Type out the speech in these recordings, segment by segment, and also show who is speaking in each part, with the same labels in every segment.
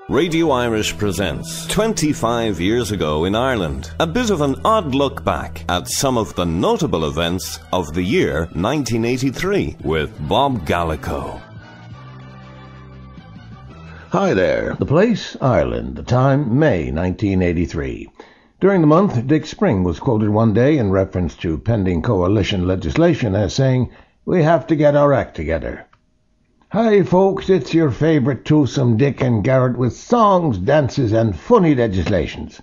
Speaker 1: Radio Irish presents 25 years ago in Ireland, a bit of an odd look back at some of the notable events of the year 1983 with Bob Gallico.
Speaker 2: Hi there. The place, Ireland. The time, May 1983. During the month, Dick Spring was quoted one day in reference to pending coalition legislation as saying, "We have to get our act together." Hi folks, it's your favourite twosome Dick and Garrett with songs, dances and funny legislations.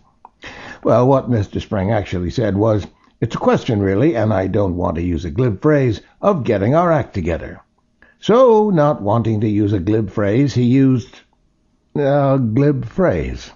Speaker 2: Well, what Mr. Spring actually said was, it's a question really, and I don't want to use a glib phrase, of getting our act together. So, not wanting to use a glib phrase, he used a glib phrase.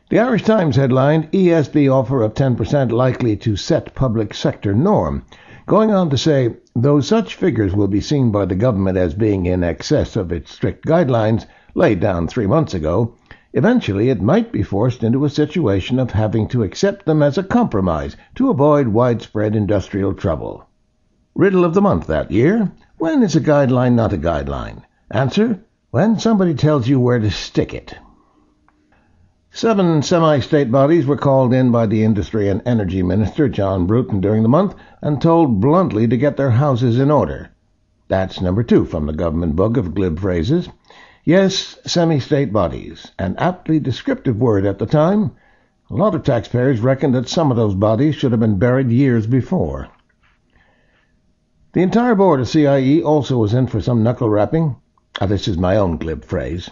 Speaker 2: The Irish Times headlined, ESB offer of 10% likely to set public sector norm, going on to say, though such figures will be seen by the government as being in excess of its strict guidelines laid down 3 months ago, eventually it might be forced into a situation of having to accept them as a compromise to avoid widespread industrial trouble. Riddle of the month that year, when is a guideline not a guideline? Answer, when somebody tells you where to stick it. 7 semi-state bodies were called in by the Industry and Energy Minister, John Bruton, during the month and told bluntly to get their houses in order. That's number 2 from the government book of glib phrases. Yes, semi-state bodies, an aptly descriptive word at the time. A lot of taxpayers reckoned that some of those bodies should have been buried years before. The entire board of CIE also was in for some knuckle-rapping. This is my own glib phrase.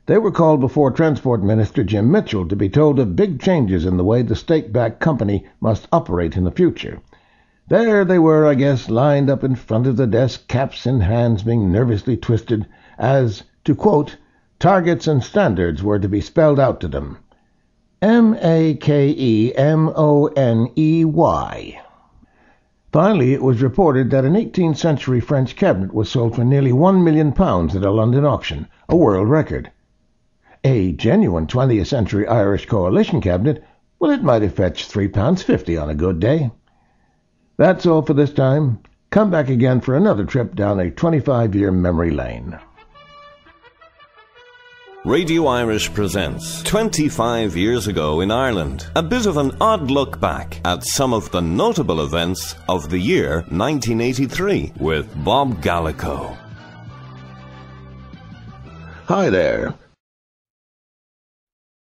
Speaker 2: They were called before Transport Minister Jim Mitchell to be told of big changes in the way the state-backed company must operate in the future. There they were, I guess, lined up in front of the desk, caps in hands being nervously twisted, as, to quote, targets and standards were to be spelled out to them. MAKEMONEY. Finally, it was reported that an 18th century French cabinet was sold for nearly £1 million at a London auction, a world record. A genuine 20th century Irish coalition cabinet, well, it might have fetched £3.50 on a good day. That's all for this time. Come back again for another trip down a 25-year memory lane.
Speaker 1: Radio Irish presents 25 years ago in Ireland, a bit of an odd look back at some of the notable events of the year 1983 with Bob Gallico.
Speaker 2: Hi there.